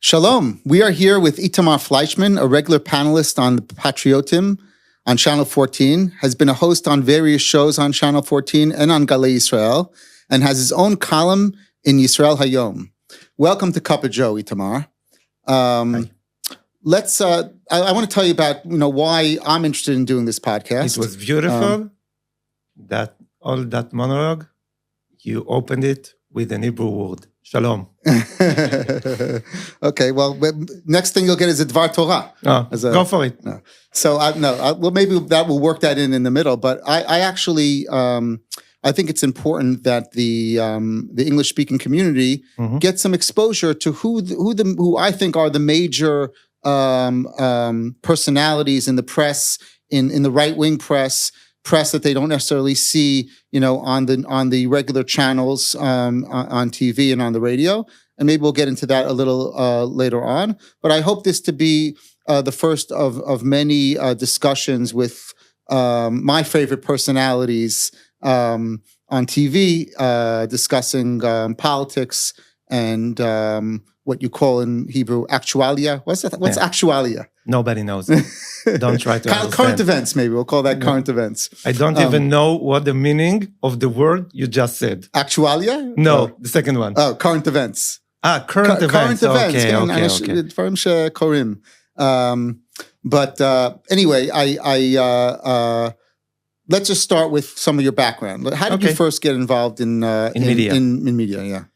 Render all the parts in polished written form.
Shalom. We are here with Itamar Fleischmann, a regular panelist on Patriotim on Channel 14, has been a host on various shows on Channel 14 and on Galei Yisrael, and has his own column in Yisrael Hayom. Welcome to Kup O Joe, Itamar. I want to tell you about why I'm interested in doing this podcast. It was beautiful. All that monologue, you opened it with an Hebrew word. Shalom. Okay, well, next thing you'll get is a Dvar Torah. Go for it. No. So, well, maybe that will work that in the middle. But I actually, I think it's important that the English-speaking community get some exposure to who I think are the major personalities in the press, in the right-wing press that they don't necessarily see, on the regular channels on TV and on the radio. And maybe we'll get into that a little later on. But I hope this to be the first of many discussions with my favorite personalities on TV, discussing politics and what you call in Hebrew actualia. What's actualia? Nobody knows. Don't try to understand. Current events, maybe. We'll call that current events. I don't even know what the meaning of the word you just said. Actualia? No, the second one. Oh, current events. Current events. Okay. But anyway, I let's just start with some of your background. How did you first get involved in media? In media, yeah.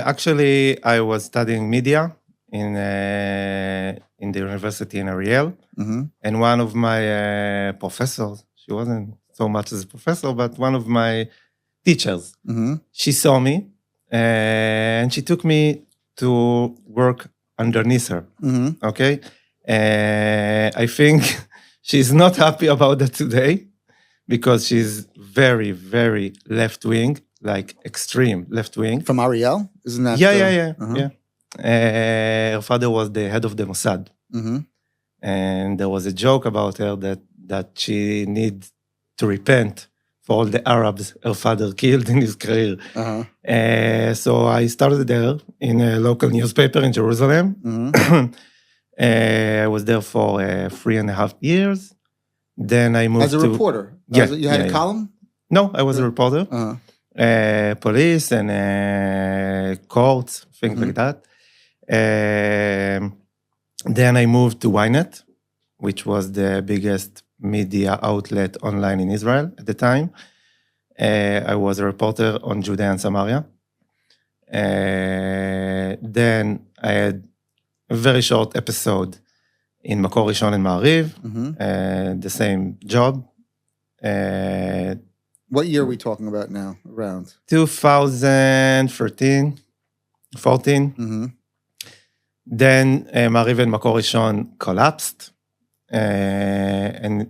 Actually, I was studying media in the university in Ariel, and one of my professors, she wasn't so much as a professor, but one of my teachers, she saw me, and she took me to work underneath her. Okay, I think she's not happy about that today because she's very, very left-wing. Like extreme left wing. From Ariel? Isn't that? Yeah. Her father was the head of the Mossad. And there was a joke about her that she needs to repent for all the Arabs her father killed in his career. So I started there in a local newspaper in Jerusalem. I was there for 3.5 years. Then I moved as a reporter? You had a column? No, I was a reporter. Police and courts, things like that. Then I moved to Ynet, which was the biggest media outlet online in Israel at the time. I was a reporter on Judea and Samaria. Then I had a very short episode in Makor Rishon and Ma'ariv, the same job. What year are we talking about now, around? 2013, 14. Then Ma'ariv and Makor Rishon collapsed. And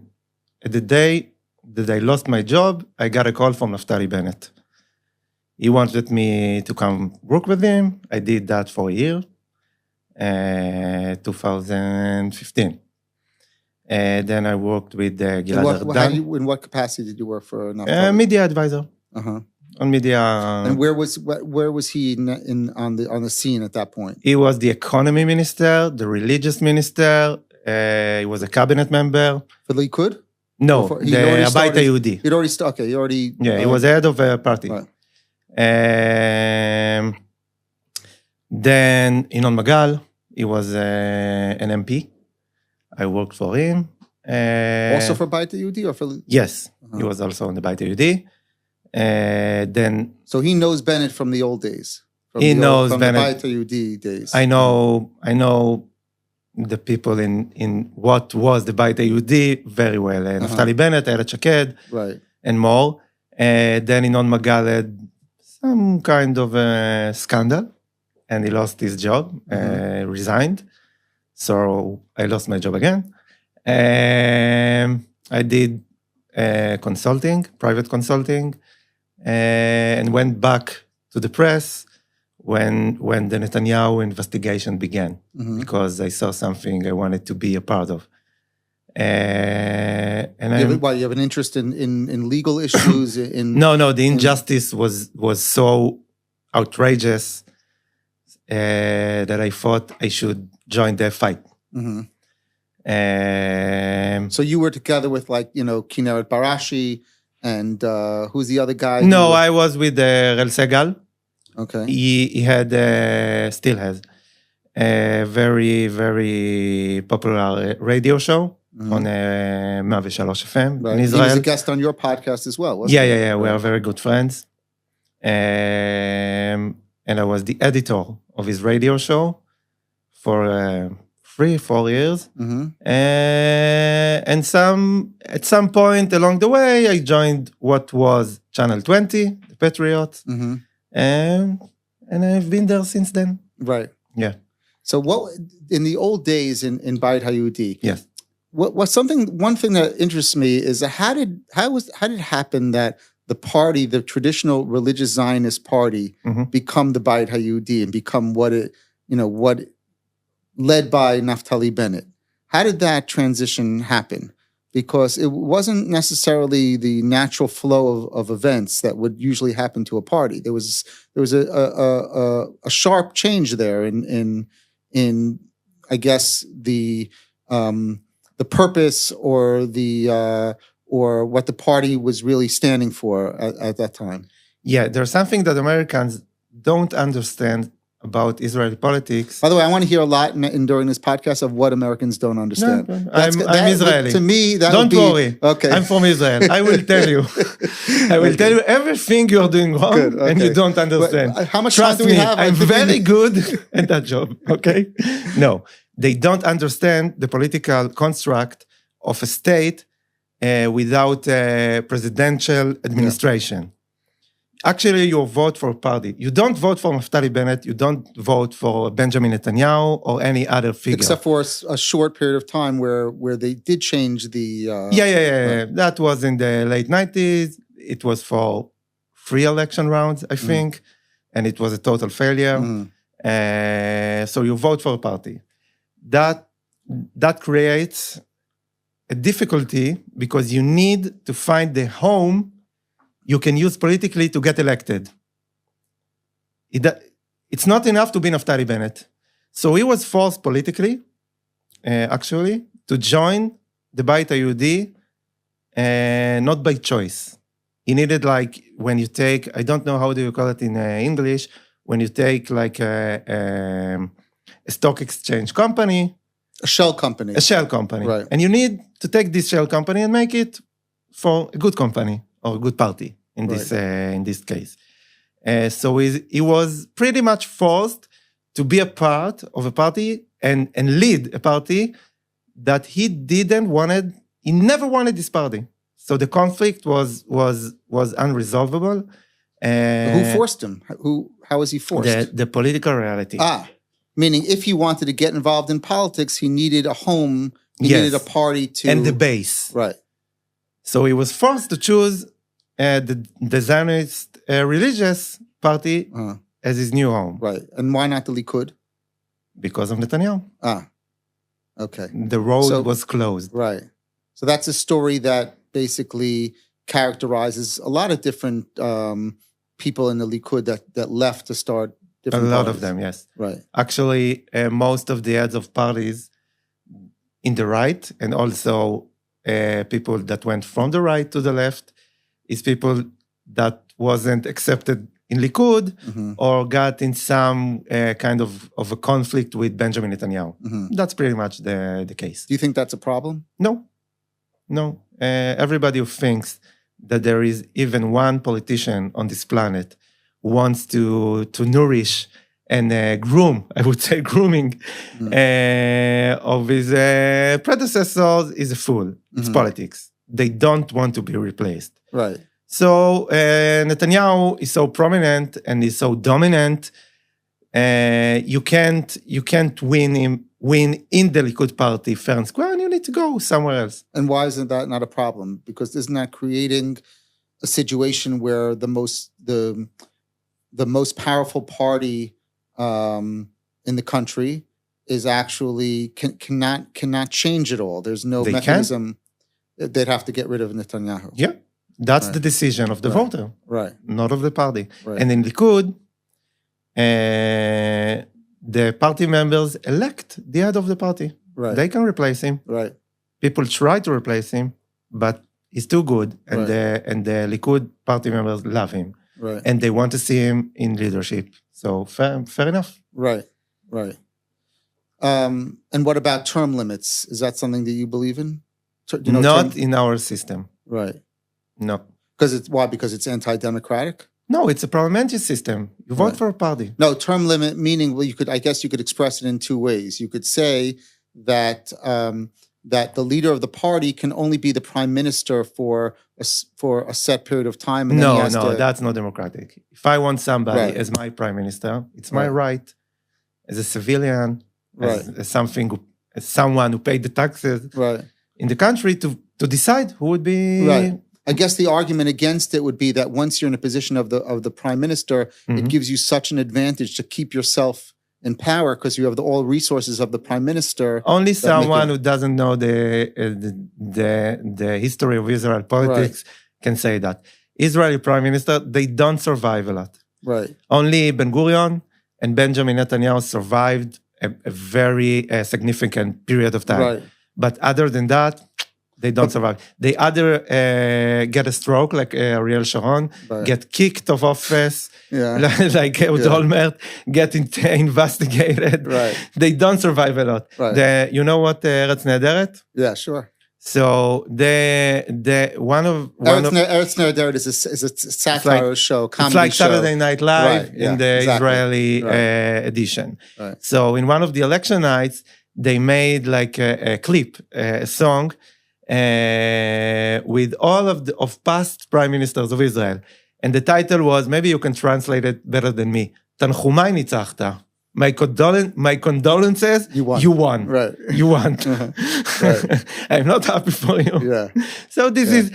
the day that I lost my job, I got a call from Naftali Bennett. He wanted me to come work with him. I did that for a year, 2015. Then I worked with Gilad Erdan. In what capacity did you work for Naftali? Media advisor. On media. And where was he on the scene at that point? He was the economy minister, the religious minister. He was a cabinet member. For the Likud? No, the Abait HaYehudi. He'd already started. He already. Yeah, he was head of a party. Right. Then Inon Magal, he was an MP. I worked for him. Also for Abait HaYehudi or for? Yes, he was also on the Abait HaYehudi. Then. So he knows Bennett from the old days. From Bennett. From the Abait HaYehudi days. I know the people in what was the Abait HaYehudi very well. Naftali Bennett, Ayelet Shaked, right, and more. Then Inon Magal had some kind of a scandal, and he lost his job, resigned. So I lost my job again. I did consulting, private consulting, and went back to the press when the Netanyahu investigation began, because I saw something I wanted to be a part of. And you have an interest in legal issues? No, the injustice was so outrageous. that I thought I should join the fight. Mm-hmm. So you were together with Kinneret Barashi and who's the other guy? No, I was with Rel Segal. Okay. He had, still has, a very, very popular radio show on 103 FM right. in Israel. He was a guest on your podcast as well, wasn't Yeah, he? yeah, yeah. We are very good friends. And I was the editor of his radio show for 3-4 years. Mm-hmm. And at some point along the way, I joined what was Channel 20, the Patriot. Mm-hmm. And I've been there since then. Right. Yeah. So what in the old days in Bayit HaYehudi? Yes. One thing that interests me is how did it happen that the party, the traditional religious Zionist party, become the Bayit HaYehudi and become what led by Naftali Bennett? How did that transition happen? Because it wasn't necessarily the natural flow of events that would usually happen to a party. There was a sharp change there in I guess the purpose or what the party was really standing for at that time. Yeah, there's something that Americans don't understand about Israeli politics. By the way, I want to hear a lot during this podcast of what Americans don't understand. No, I'm Israeli. To me, that don't worry. Okay. I'm from Israel. I will tell you. I will tell you everything you're doing wrong and you don't understand. But how much Trust time do we me, have? I'm very good at that job, okay? No, they don't understand the political construct of a state without a presidential administration. Yeah. Actually, you vote for a party. You don't vote for Naftali Bennett. You don't vote for Benjamin Netanyahu or any other figure. Except for a short period of time where they did change the... Yeah. That was in the late 90s. It was for 3 election rounds, I think. And it was a total failure. So you vote for a party. That creates a difficulty because you need to find the home you can use politically to get elected. It's not enough to be Naftali Bennett. So he was forced politically, actually, to join the Bayit HaYehudi, not by choice. He needed when you take, I don't know how do you call it in English, when you take a stock exchange company. A shell company. A shell company. Right. And you need to take this shell company and make it for a good company. Or a good party in this case. So he was pretty much forced to be a part of a party and lead a party that he never wanted this party. So the conflict was unresolvable. Who forced him? How was he forced? The political reality. Meaning if he wanted to get involved in politics, he needed a home, he needed a party to... And the base. Right. So he was forced to choose the Zionist religious party as his new home. Right. And why not the Likud? Because of Netanyahu. Okay. The road was closed. Right. So that's a story that basically characterizes a lot of different people in the Likud that left to start different A lot parties. of them, yes. Right. Actually, most of the heads of parties in the right and also people that went from the right to the left is people that wasn't accepted in Likud or got in some kind of a conflict with Benjamin Netanyahu. That's pretty much the case. Do you think that's a problem? No. Everybody who thinks that there is even one politician on this planet who wants to nourish and groom, I would say grooming, of his predecessors is a fool. It's politics. They don't want to be replaced. Right. So Netanyahu is so prominent and is so dominant. You can't win in the Likud party fair and square, and you need to go somewhere else. And why isn't that not a problem? Because isn't that creating a situation where the most powerful party in the country is actually cannot change it all? There's no mechanism. They'd have to get rid of Netanyahu. Yeah. That's the decision of the voter, right? Not of the party. Right. And in Likud, the party members elect the head of the party. Right. They can replace him. Right. People try to replace him, but he's too good, and the Likud party members love him, right, and they want to see him in leadership. So fair enough. Right. And what about term limits? Is that something that you believe in? Not in our system. Right. No. Because it's anti-democratic? No, it's a parliamentary system. You vote for a party. No, term limit meaning, well, I guess you could express it in two ways. You could say that that the leader of the party can only be the prime minister for a set period of time. And that's not democratic. If I want somebody as my prime minister, it's my right as a civilian, as someone who paid the taxes in the country to decide who would be. Right. I guess the argument against it would be that once you're in a position of the prime minister, it gives you such an advantage to keep yourself in power because you have all resources of the prime minister. Only someone who doesn't know the history of Israel politics can say that. Israeli prime minister, they don't survive a lot. Right. Only Ben Gurion and Benjamin Netanyahu survived a very significant period of time. Right. But other than that, they don't survive. They either get a stroke like Ariel Sharon, get kicked off office, like Ehud Olmert, get investigated. Right. They don't survive a lot. Right. You know what Eretz Nehederet? Yeah, sure. So one of Eretz Nehederet is a satire show, comedy show. It's like Saturday Night Live in the Israeli edition. Right. So in one of the election nights, they made like a clip, a song, with all of past prime ministers of Israel. And the title was, maybe you can translate it better than me, Tanchumai nitzachta. My condolences, you won. Right. You won. Right. I'm not happy for you. Yeah. So this is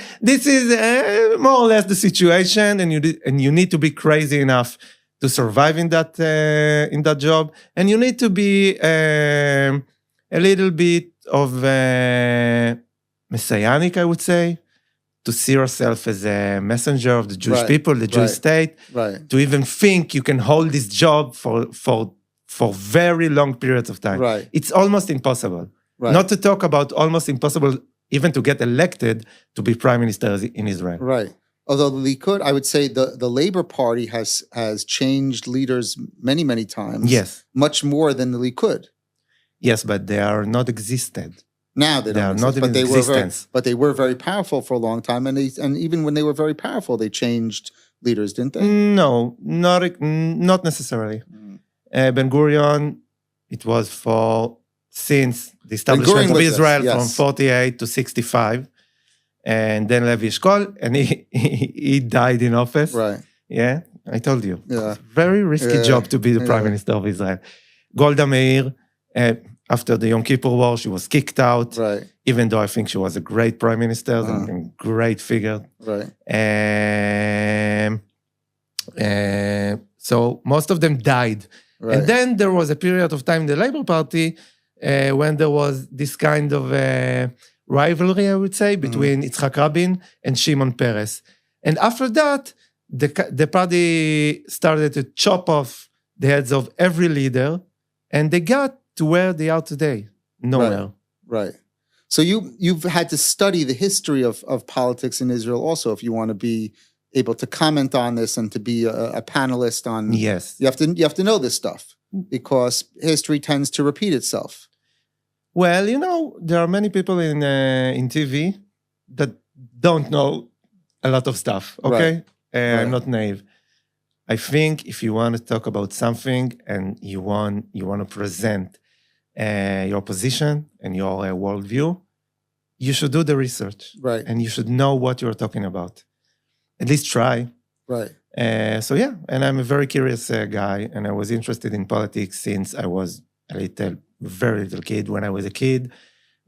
more or less the situation, and you need to be crazy enough to survive in that job, and you need to be a little bit of messianic, I would say, to see yourself as a messenger of the Jewish people, the Jewish state, to even think you can hold this job for very long periods of time. Right. It's almost impossible. Right. Not to talk about almost impossible even to get elected to be prime minister in Israel. Right. Although the Likud, I would say the Labor Party has changed leaders many, many times. Yes. Much more than the Likud. Yes, but they are not existed. Now they don't exist, not in existence. But they were very powerful for a long time, and even when they were very powerful, they changed leaders, didn't they? No, not necessarily. Ben Gurion, it was since the establishment of Israel from 48 to 65, and then Levi Eshkol, and he died in office. Right. Yeah, I told you. Yeah. Very risky job to be the prime minister of Israel. Golda Meir, after the Yom Kippur War, she was kicked out. Right. Even though I think she was a great prime minister and great figure. Right. So most of them died. Right. And then there was a period of time in the Labour Party when there was this kind of rivalry, I would say, between Yitzhak Rabin and Shimon Peres. And after that, the party started to chop off the heads of every leader, and they got to where they are today. Nowhere. Right. So you've had to study the history of politics in Israel also, if you want to be able to comment on this and to be a panelist on. Yes. You have to know this stuff because history tends to repeat itself. Well, there are many people in TV that don't know a lot of stuff. Okay, I'm not naive. I think if you want to talk about something and you want to present your position and your worldview, you should do the research. Right. And you should know what you're talking about. At least try. Right. And I'm a very curious guy, and I was interested in politics since I was very little kid. When I was a kid,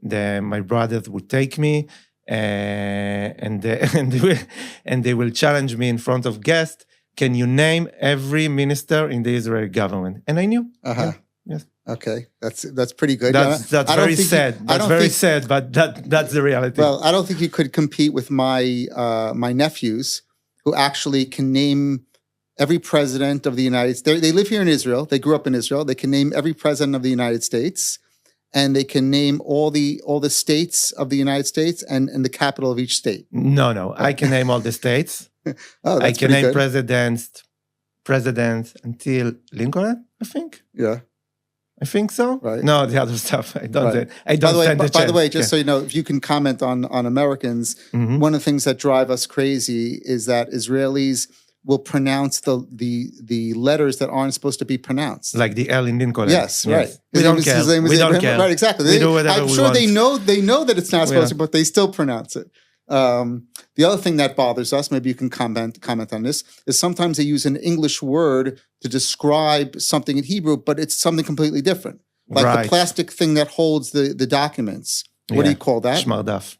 my brothers would take me, and they will challenge me in front of guests. Can you name every minister in the Israeli government? And I knew. Yeah. Yes. Okay, that's pretty good. That's very sad. That's very sad, but that's the reality. Well, I don't think you could compete with my nephews, who actually can name every president of the United States. They live here in Israel. They grew up in Israel. They can name every president of the United States, and they can name all the states of the United States and the capital of each state. No. I can name all the states. I can name presidents until Lincoln, I think. Yeah. I think so. Right. No, the other stuff. I don't stand the chance. By the way, just so you know, if you can comment on Americans, one of the things that drive us crazy is that Israelis will pronounce the letters that aren't supposed to be pronounced. Like the L in Lincoln. Yes, right. We don't care. We don't care. Right, exactly. We do whatever I'm we sure want. they know that it's not supposed to, but they still pronounce it. The other thing that bothers us, maybe you can comment on this, is sometimes they use an English word to describe something in Hebrew, but it's something completely different. Like the plastic thing that holds the documents. What do you call that? Shmardaf.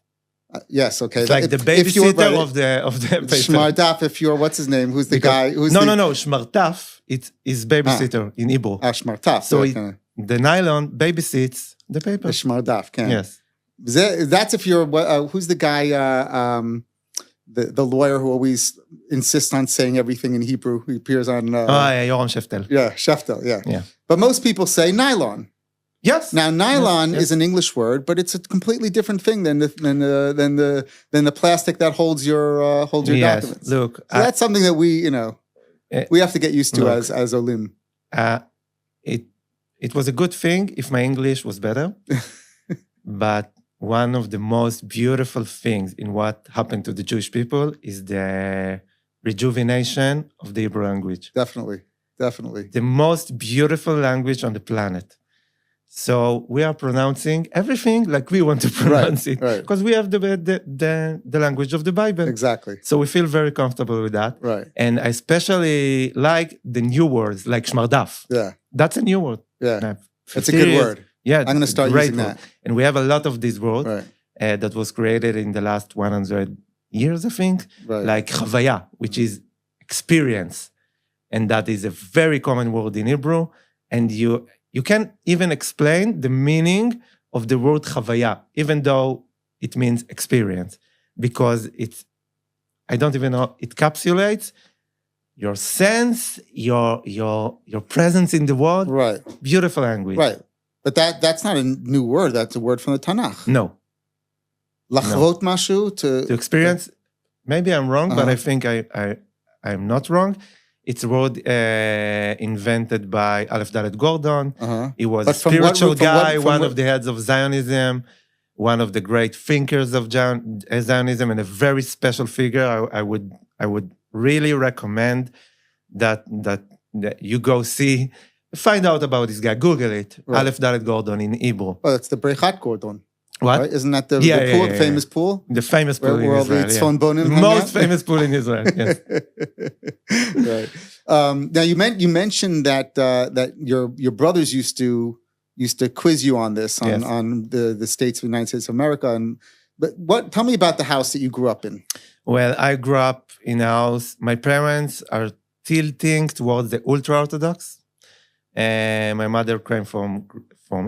Yes, okay. It's like the babysitter of the paper. Shmardaf, if you're, what's his name? Who's the guy? No. Shmardaf, it is babysitter in Hebrew. Shmardaf. So the nylon babysits the paper. The Shmardaf, can. Yes. That's if you're, who's the guy, the lawyer who always insists on saying everything in Hebrew, who appears on... Yoram Sheftel. Yeah, Sheftel, yeah. But most people say nylon. Yes. Now, nylon is an English word, but it's a completely different thing than the plastic that holds your documents. Look, so that's something that we have to get used to as Olim. It was a good thing if my English was better, but one of the most beautiful things in what happened to the Jewish people is the rejuvenation of the Hebrew language. Definitely. The most beautiful language on the planet. So we are pronouncing everything like we want to pronounce it. Because we have the language of the Bible. Exactly. So we feel very comfortable with that. Right. And I especially like the new words, like shmardaf. Yeah. That's a new word. Yeah. It's a good word. Yeah. I'm going to start using that. And we have a lot of these words that was created in the last 100 years, I think. Right. Like chavaya, which is experience. And that is a very common word in Hebrew. And you can't even explain the meaning of the word chavaya, even though it means experience. Because I don't even know, it encapsulates your sense, your presence in the world. Right. Beautiful language. Right. But that's not a new word. That's a word from the Tanakh. No. Lachrot mashu to experience. Maybe I'm wrong, but I think I'm not wrong. It's a word invented by Aleph Dalet Gordon. He was a spiritual guy, one of the heads of Zionism, one of the great thinkers of Zionism, and a very special figure. I would really recommend that you go find out about this guy. Google it. Aleph Dalet Gordon in Hebrew. Oh, that's the Brechat Gordon. What? Right? Isn't that the famous pool? The famous pool in Israel. The most famous pool in Israel, yes. Right. Now, you mentioned that your brothers used to quiz you on this, on the states of the United States of America. But tell me about the house that you grew up in. Well, I grew up in a house. My parents are tilting towards the ultra-Orthodox. My mother came from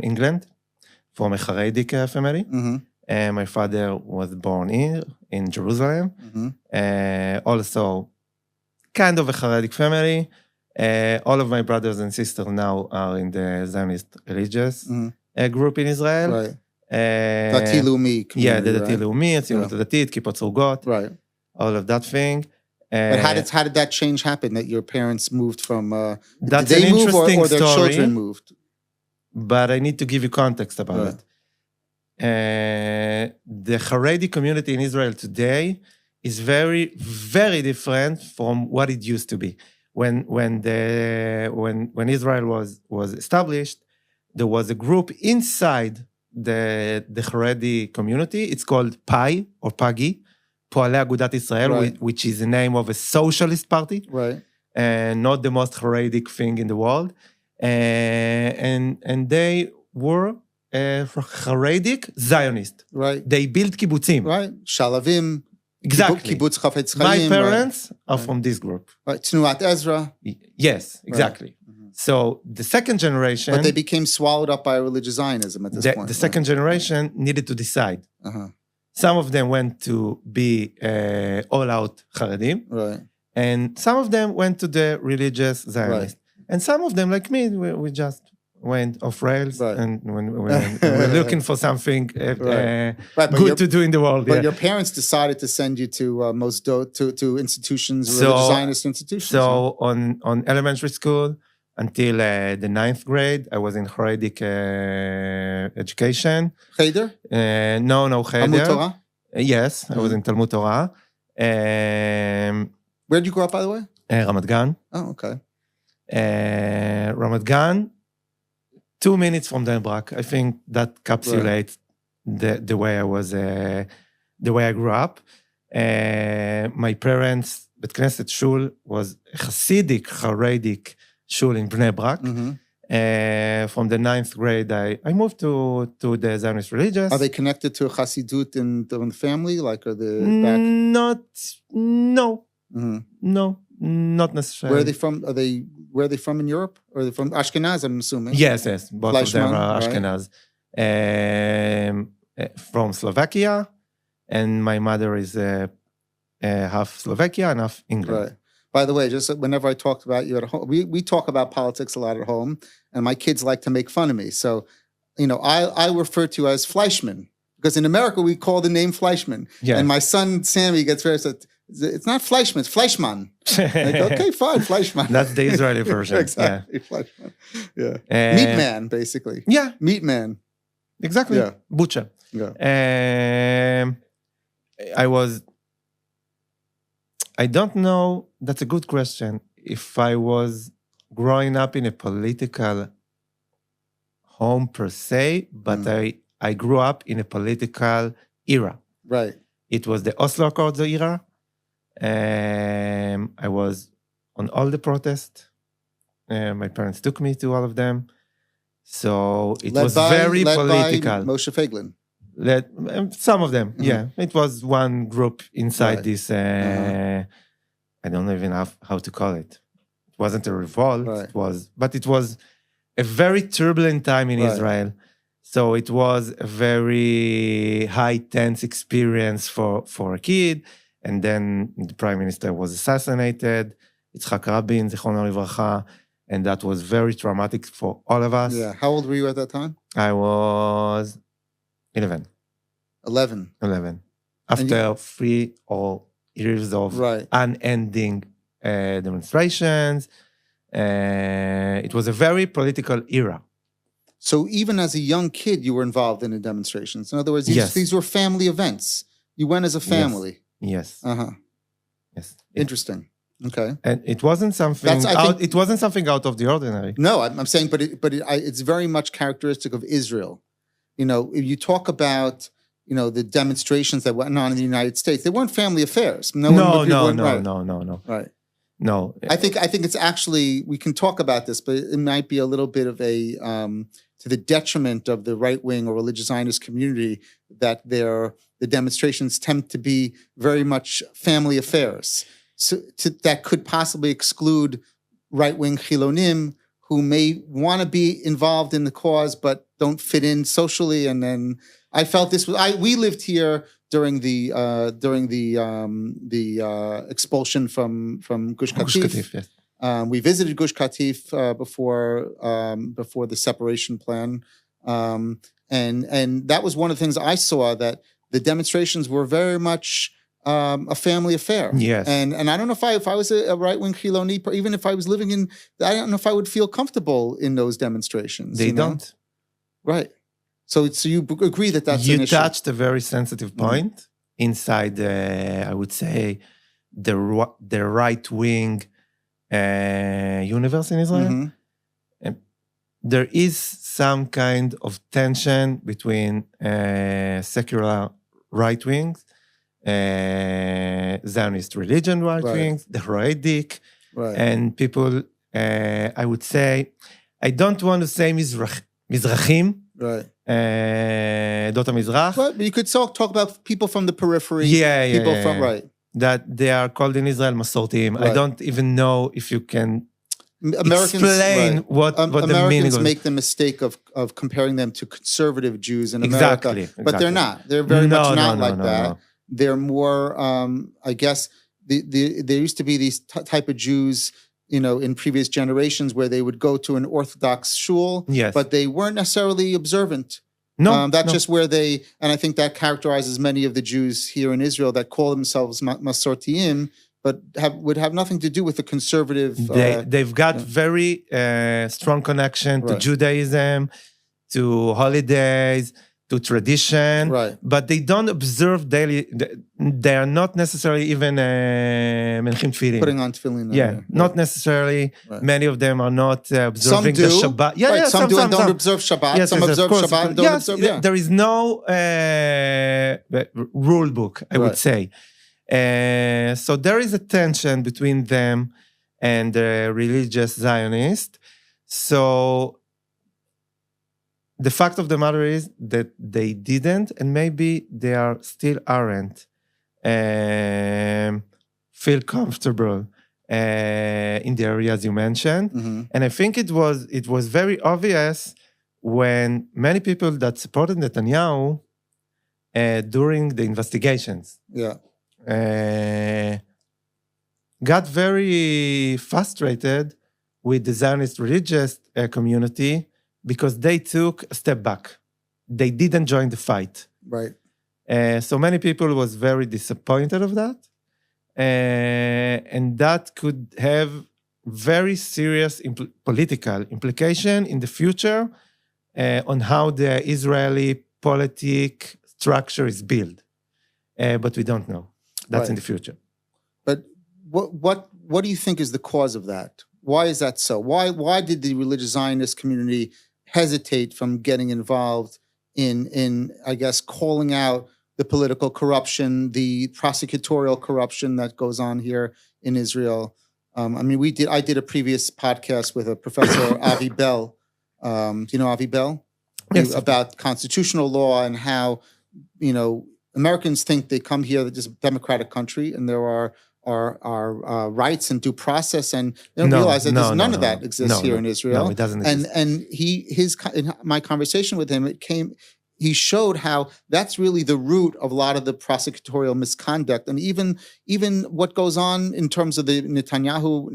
England, from a Haredic family. And my father was born in Jerusalem. Also, kind of a Haredic family. All of my brothers and sisters now are in the Zionist religious group in Israel. Right. Dati Leumi. Yeah, the Dati Leumi, Tzionut Datit, Kippot Srugot. Right. All of that thing. But how did that change happen, that your parents moved from... That's did they an move interesting or their story, children moved? But I need to give you context about it. The Haredi community in Israel today is very, very different from what it used to be. When Israel was established, there was a group inside the Haredi community. It's called PAI or PAGI, Poalei Agudat Israel, which is the name of a socialist party, and not the most Haredic thing in the world. And they were Haredic Zionist. Right. They built kibbutzim. Right. Shalavim. Exactly. Kibbutz Chafetz Chaim. My parents are from this group. Right. Tnuat Ezra. Yes, exactly. So the second generation... But they became swallowed up by religious Zionism at this point. The second generation needed to decide. Some of them went to be all-out Haredim. Right. And some of them went to the religious Zionist. And some of them, like me, we just went off rails. And when we're looking for something good to do in the world. But your parents decided to send you to to institutions, religious Zionist institutions. So on elementary school, until the 9th grade, I was in Haredic education. Cheder? No, Cheder. Talmud Torah? Yes, I was in Talmud Torah. Where did you grow up, by the way? Ramat Gan. Oh, okay. Ramat Gan, 2 minutes from Den Brak. I think that encapsulates the way I was, the way I grew up. My parents, Bet Knesset Shul was Hasidic, Haredic Shul in Bnei Brak. From the 9th grade, I moved to the Zionist religious. Are they connected to Hasidut in the family? Like, are they back? No, not necessarily. Where are they from? Where are they from in Europe? Or are they from Ashkenaz, I'm assuming? Yes. Both of them are Ashkenaz. From Slovakia, and my mother is half Slovakia and half England. Right. By the way, just whenever I talked about you at home, we talk about politics a lot at home, and my kids like to make fun of me. So, I refer to you as Fleischmann, because in America we call the name Fleischmann. Yeah. And my son Sammy gets very upset. It's not Fleischmann, it's Fleischmann. Like, okay, fine, Fleischmann. That's the Israeli version. Exactly, yeah. Fleischmann. Yeah. Meat man, basically. Yeah. Meat man. Exactly. Yeah. Butcher. Yeah. I don't know, that's a good question. If I was growing up in a political home per se, but I grew up in a political era. Right. It was the Oslo Accords era. I was on all the protests. My parents took me to all of them. So it was very political. By Moshe Feiglin. Some of them, yeah. It was one group inside this, I don't even know how to call it. It wasn't a revolt, but it was a very turbulent time in Israel. So it was a very high tense experience for a kid. And then the prime minister was assassinated, Yitzhak Rabin, Zichrono Livracha, and that was very traumatic for all of us. Yeah. How old were you at that time? I was 11. 11. After 3 years of unending demonstrations. It was a very political era. So even as a young kid, you were involved in the demonstrations. In other words, these were family events. You went as a family. Yes. Yes. Interesting. Okay. And it wasn't something it wasn't something out of the ordinary. No, I'm saying, but it's very much characteristic of Israel. If you talk about, the demonstrations that went on in the United States, they weren't family affairs. No. Right. No. I think it's actually, we can talk about this, but it might be a little bit of a, to the detriment of the right-wing or religious Zionist community, that the demonstrations tend to be very much family affairs. So that could possibly exclude right-wing Chilonim who may want to be involved in the cause but don't fit in socially. And then I felt this was we lived here during the expulsion from Gush Katif. Yes. We visited Gush Katif before the separation plan, and that was one of the things I saw, that the demonstrations were very much a family affair. Yes. And I don't know if I was a right-wing Chiloni, even if I was living in, I don't know if I would feel comfortable in those demonstrations. They don't. Right. So you agree that that's an issue? You touched a very sensitive point inside, I would say, the right-wing universe in Israel. There is some kind of tension between secular right-wings, Zionist religion right-wings, the Haredic, and people, I would say, I don't want to say Mizrachim, Dot HaMizrach. But you could talk about people from the periphery. People from, that they are called in Israel Masortim. I don't even know if you can explain what the meaning Americans of make the mistake of comparing them to conservative Jews in America. Exactly. But they're not. They're very much not like that. No. They're more, I guess, there used to be these type of Jews, in previous generations where they would go to an Orthodox shul, Yes. but they weren't necessarily observant. No, That's no. just where and I think that characterizes many of the Jews here in Israel that call themselves Masortiim, but would have nothing to do with the conservative. They've got very strong connection to Judaism, to holidays, to tradition, but they don't observe daily. They are not necessarily even menchim tefillin. Putting on tefillin. Not necessarily. Many of them are not observing the Shabbat. Some do and don't observe Shabbat. Yes, some observe Shabbat and don't observe. Yeah. There is no rule book, I would say. So there is a tension between them and the religious Zionist. So the fact of the matter is that they didn't, and maybe they still aren't, feel comfortable in the areas you mentioned. Mm-hmm. And I think it was very obvious when many people that supported Netanyahu during the investigations got very frustrated with the Zionist religious community because they took a step back. They didn't join the fight. Right. So many people was very disappointed of that. And that could have very serious political implication in the future on how the Israeli politic structure is built. But we don't know. That's in the future. But what do you think is the cause of that? Why is that so? Why did the religious Zionist community hesitate from getting involved in I guess, calling out the political corruption, the prosecutorial corruption that goes on here in Israel? I did a previous podcast with a professor, Avi Bell. Do you know Avi Bell? Yes. About constitutional law and how, Americans think they come here, this is a democratic country, and there are rights and due process, and they don't realize that none of that exists here in Israel. No, it doesn't exist. And in my conversation with him, he showed how that's really the root of a lot of the prosecutorial misconduct, and even what goes on in terms of the Netanyahu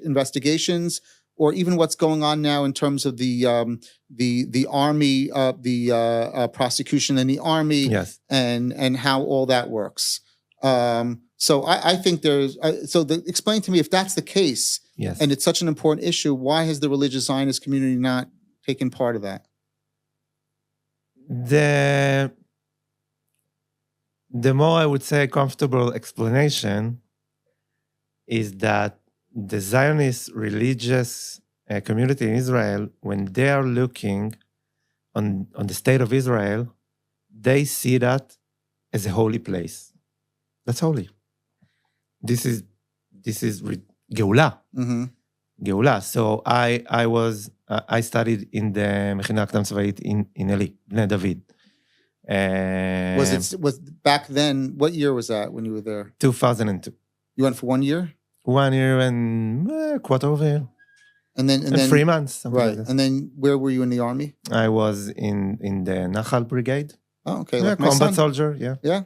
investigations, or even what's going on now in terms of the army, the prosecution in the army, yes, and how all that works. So I think explain to me, if that's the case, yes, and it's such an important issue, why has the religious Zionist community not taken part of that? The more I would say comfortable explanation is that the Zionist religious community in Israel, when they are looking on the state of Israel, they see that as a holy place. That's holy. This is Geulah. Mm-hmm. Geulah. So I studied in the Mechina Akdam Tzvait in Eli, Bnei David. Was back then? What year was that when you were there? 2002. You went for 1 year? 1 year and a quarter of a year. And then 3 months. Right. Like and then where were you in the army? I was in the Nachal Brigade. Oh, okay. Yeah, like combat soldier. Yeah. Yeah.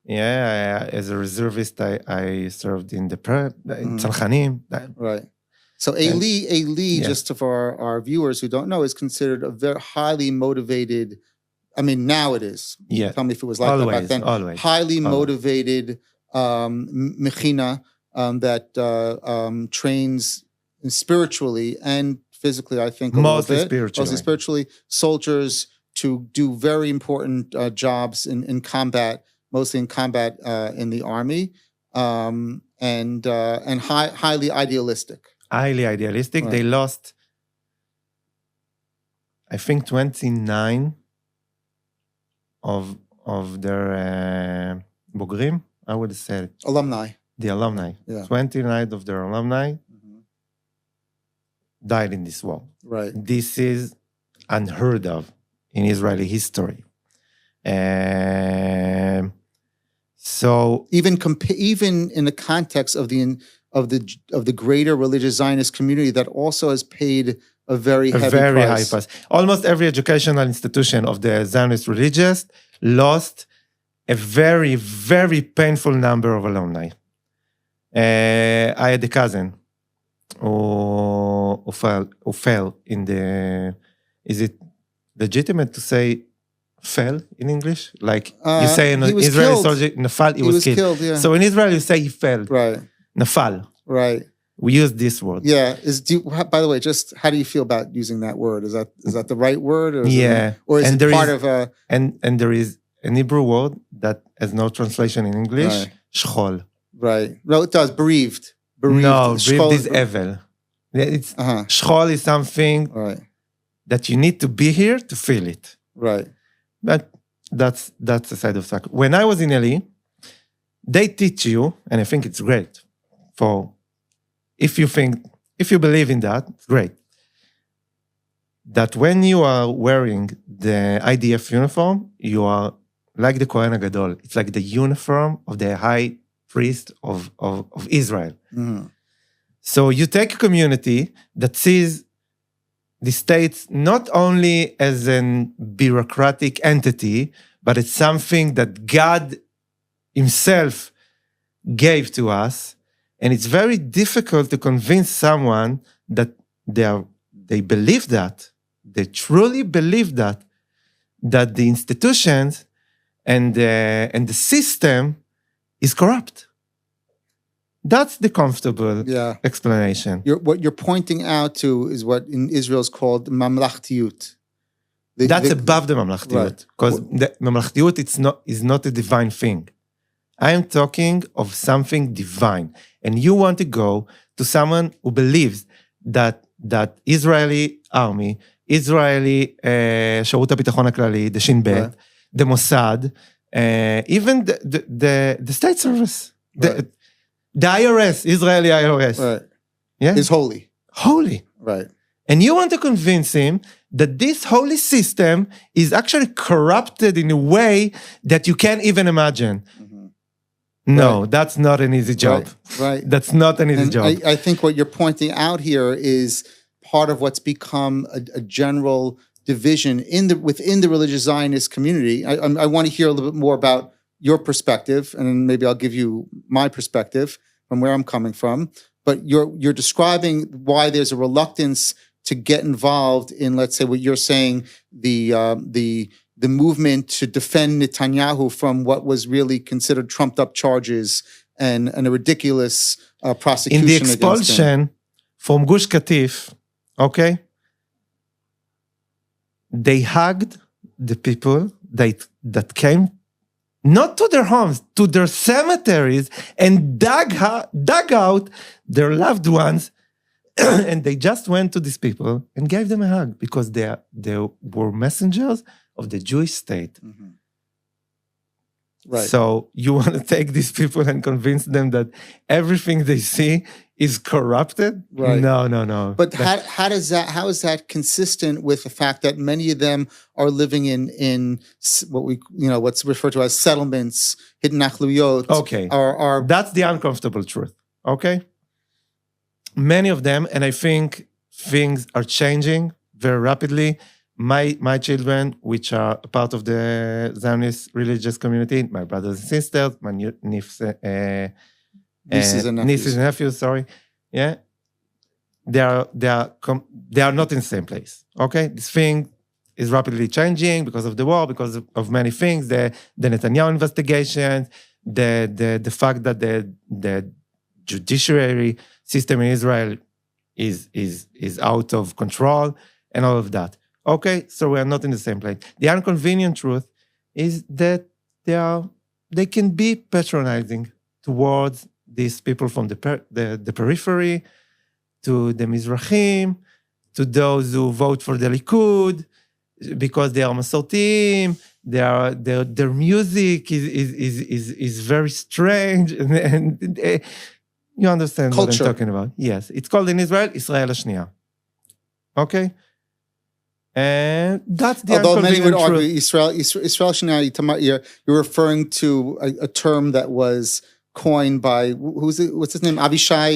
Yeah. As a reservist, I served in the Tzalchanim. Right. So Eli, just for our viewers who don't know, is considered a very highly motivated. I mean, now it is. Yeah. Tell me if it was like that back then. Always. Highly motivated mechina that trains spiritually and physically, I think, mostly spiritually, soldiers to do very important jobs in combat, mostly in combat in the army, and highly idealistic. Highly idealistic. Right. They lost, I think, 29 of their Bogrim, I would say. Alumni. The alumni. Yeah. 29 of their alumni died in this war. Right. This is unheard of in Israeli history. So even in the context of the greater religious Zionist community that also has paid a very heavy high price. Almost every educational institution of the Zionist religious lost a very, very painful number of alumni. I had a cousin who fell in the, is it legitimate to say fell in English? Like you say in Israeli soldier, nafal, he was killed. Yeah. So in Israel, you say he fell. Right. Nafal. Right. We use this word. Yeah. By the way, just how do you feel about using that word? Is that the right word? Or is it part of a... And there is an Hebrew word that has no translation in English, right. Shchol. Right. No, it does. Bereaved. No, bereaved is evel. It's, Shchol is something that you need to be here to feel it. Right. But that's the side of soccer. When I was in LA, they teach you, and I think it's great, if you believe in that, it's great, that when you are wearing the IDF uniform, you are like the Kohen HaGadol. It's like the uniform of the high priest of Israel. Mm-hmm. So you take a community that sees the state not only as a bureaucratic entity, but it's something that God himself gave to us. And it's very difficult to convince someone that they believe that, they truly believe that the institutions and the system is corrupt. That's the comfortable explanation. What you're pointing out to is what in Israel is called mamlachtiyut. That's above the mamlachtiyut, because the mamlachtiyut is not a divine thing. I am talking of something divine. And you want to go to someone who believes that Israeli army, Israeli Sharut HaBitachon HaKlali, the Shin Bet, the Mossad, even the state service, the IRS, Israeli IRS, is holy. Holy. Right. And you want to convince him that this holy system is actually corrupted in a way that you can't even imagine. No, that's not an easy job. Right. That's not an easy job. I think what you're pointing out here is part of what's become a general division within the religious Zionist community. I want to hear a little bit more about your perspective, and then maybe I'll give you my perspective from where I'm coming from. But you're describing why there's a reluctance to get involved in, let's say, what you're saying, the movement to defend Netanyahu from what was really considered trumped-up charges and a ridiculous prosecution against him. In the expulsion from Gush Katif, they hugged the people that came not to their homes, to their cemeteries, and dug out their loved ones, and they just went to these people and gave them a hug because they were messengers of the Jewish state. Mm-hmm. Right. So you want to take these people and convince them that everything they see is corrupted? Right. No. But how is that consistent with the fact that many of them are living in what's referred to as settlements, hidden nachluyot? Okay. That's the uncomfortable truth. Okay. Many of them, and I think things are changing very rapidly. My children, which are part of the Zionist religious community, my brothers and sisters, my nieces and nephews, sorry, they are not in the same place. Okay, this thing is rapidly changing because of the war, because of many things, the Netanyahu investigations, the fact that the judiciary system in Israel is out of control, and all of that. Okay, so we are not in the same place. The inconvenient truth is that they can be patronizing towards these people from the periphery, to the Mizrahim, to those who vote for the Likud, because they are Masortim, their music is very strange, and you understand culture. What I'm talking about. Yes, it's called in Israel, Israel HaShniya. Okay? And that's the although many would truth. argue Israel HaShniya, Itamar, you're referring to a term that was coined by, what's his name? Avishai?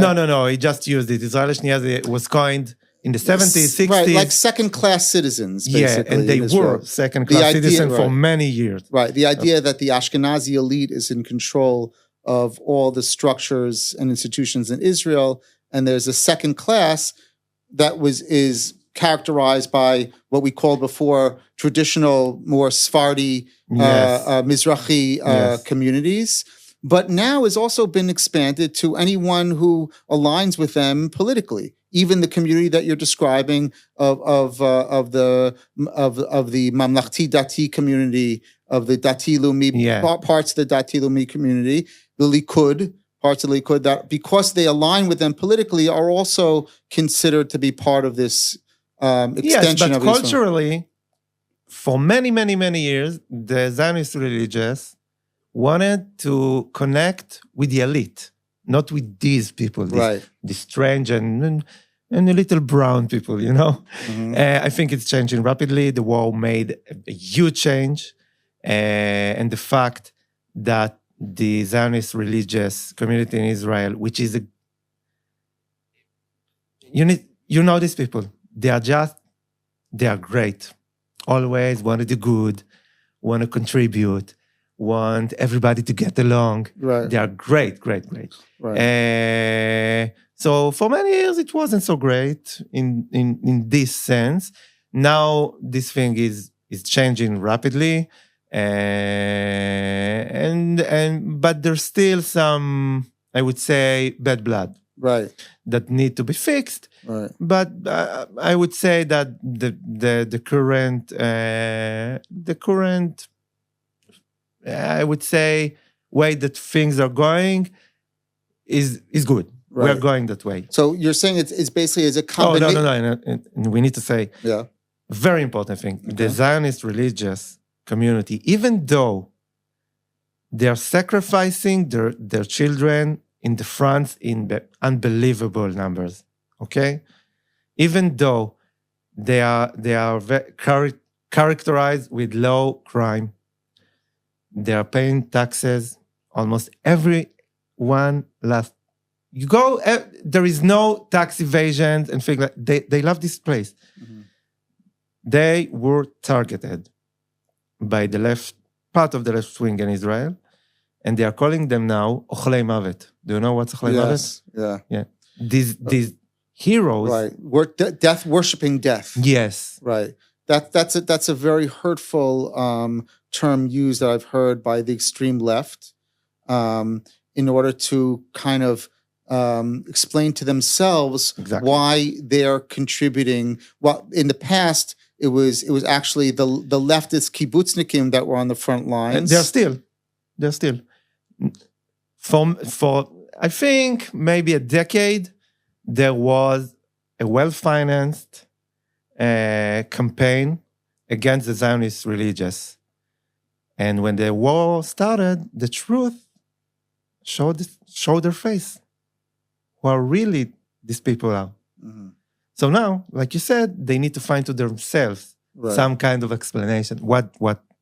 No, he just used it. Israel HaShniya was coined in the 70s, 60s. Right, like second-class citizens, basically. Yeah, and they were second-class citizens for many years. Right, the idea that the Ashkenazi elite is in control of all the structures and institutions in Israel, and there's a second class that is characterized by what we called before traditional, more Sephardi, Mizrahi communities, but now has also been expanded to anyone who aligns with them politically. Even the community that you're describing of the Mamlachti Dati community, of the Dati Lumi, parts of the Dati Lumi community, the Likud, parts of the Likud, that because they align with them politically are also considered to be part of this extension of Israel. Culturally, for many, many, many years, the Zionist religious wanted to connect with the elite, not with these people, these strange and a little brown people, you know. I think it's changing rapidly. The war made a huge change. And the fact that the Zionist religious community in Israel, which is you know these people, they are great. Always want to do good, want to contribute, want everybody to get along. Right. They are great. Right. So for many years, it wasn't so great in this sense. Now this thing is changing rapidly. But there's still some, I would say, bad blood, that need to be fixed. Right. But I would say that the current, I would say, way that things are going is good. Right. We're going that way. So you're saying it's basically as a combination. No. And we need to say, very important thing. Okay. The Zionist religious community, even though they are sacrificing their children in the front in unbelievable numbers, okay? Even though they are characterized with low crime, they are paying taxes, almost everyone last. You go, there is no tax evasion and things like they love this place. Mm-hmm. They were targeted by the left, part of the left wing in Israel, and they are calling them now Ochlei Mavet. Do you know what's Ochlei Mavet? Yeah. These heroes. Right. Death, worshipping death. Yes. Right. That's a very hurtful term used that I've heard by the extreme left in order to kind of explain to themselves why they're contributing. Well, in the past, it was actually the leftist kibbutznikim that were on the front lines. And they're still. For I think maybe a decade, there was a well-financed campaign against the Zionist religious. And when the war started, the truth showed their face. Who are really these people are. Mm-hmm. So now, like you said, they need to find to themselves some kind of explanation. What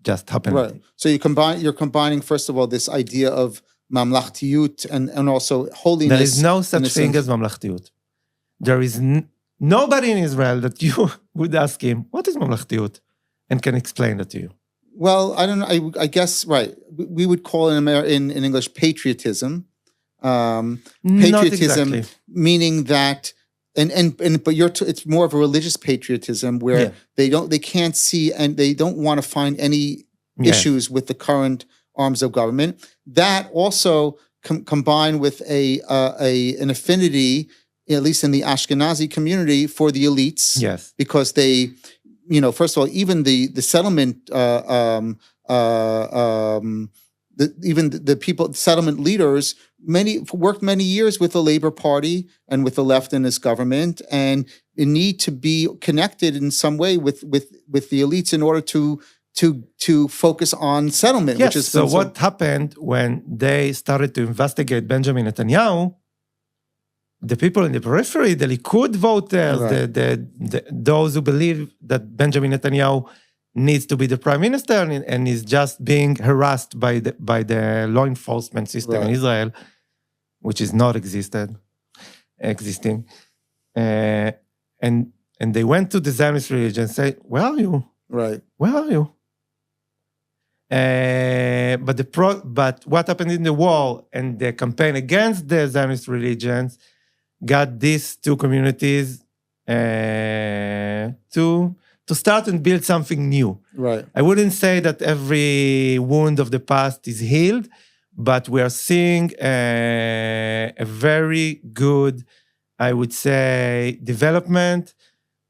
just happened? Right. So you're combining, first of all, this idea of mamlachtiyut and also holiness. There is no such thing as mamlachtiyut. There is nobody in Israel that you would ask him, what is mamlachtiyut? And can explain that to you. Well, I don't know. I guess, right. We would call it in English patriotism. Patriotism, meaning that, but it's more of a religious patriotism where they can't see and they don't want to find any issues with the current arms of government. That also combined with an affinity, at least in the Ashkenazi community, for the elites. Yes, because they, first of all, even the settlement. Even the people, settlement leaders, worked many years with the Labor Party and with the left in this government, and need to be connected in some way with the elites in order to focus on settlement. Yes. Which is so. What happened when they started to investigate Benjamin Netanyahu? The people in the periphery, the Likud voters, those who believe that Benjamin Netanyahu needs to be the prime minister and is just being harassed by the law enforcement system in Israel, which is not existing. And they went to the Zionist religion and said, where are you? Right. Where are you? But what happened in the war and the campaign against the Zionist religions got these two communities to start and build something new. Right. I wouldn't say that every wound of the past is healed, but we are seeing a very good, I would say, development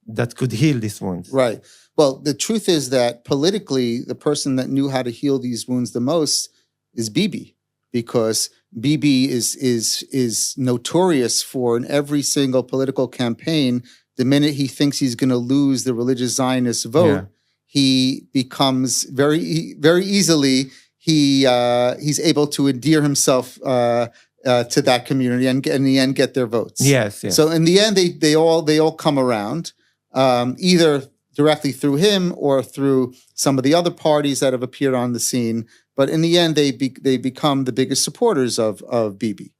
that could heal these wounds. Right. Well, the truth is that politically, the person that knew how to heal these wounds the most is Bibi, because Bibi is notorious for in every single political campaign. The minute he thinks he's going to lose the religious Zionist vote, he becomes very easily he's able to endear himself to that community and in the end get their votes. Yes. So in the end, they all come around, either directly through him or through some of the other parties that have appeared on the scene. But in the end, they become the biggest supporters of Bibi.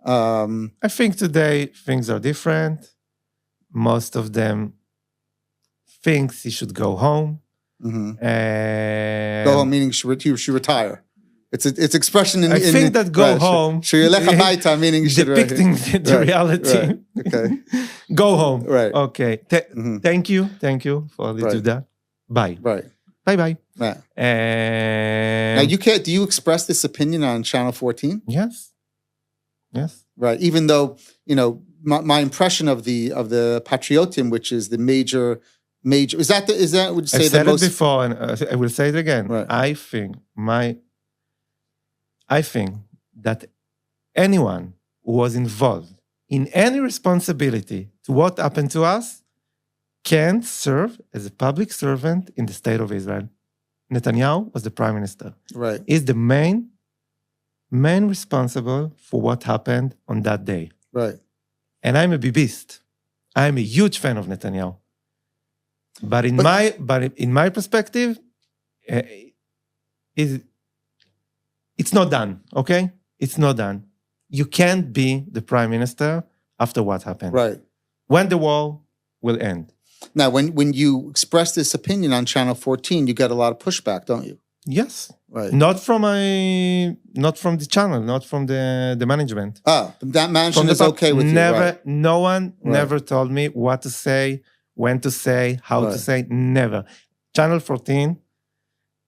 I think today things are different. Most of them thinks he should go home. Mm-hmm. Go home meaning she retire. It's expression in. I think that go home. Meaning depicting the reality. Right. Okay. Go home. Right. Okay. Thank you for do that. Bye. Right. Bye. Right. Now do you express this opinion on Channel 14? Yes. Right. Even though my impression of the Patriotim, which is the major. Is that would you say I've said it before, and I will say it again. Right. I think that anyone who was involved in any responsibility to what happened to us can serve as a public servant in the state of Israel. Netanyahu was the prime minister. Right. He's the main responsible for what happened on that day. Right. And I'm a Bibist. I'm a huge fan of Netanyahu. But in my perspective, it's not done, okay? It's not done. You can't be the prime minister after what happened. Right. When the war will end. Now, when you express this opinion on Channel 14, you get a lot of pushback, don't you? Yes. Right. Not from the channel, not from the management. That management is okay with never, you, right? No one never told me what to say, when to say, how to say, never. Channel 14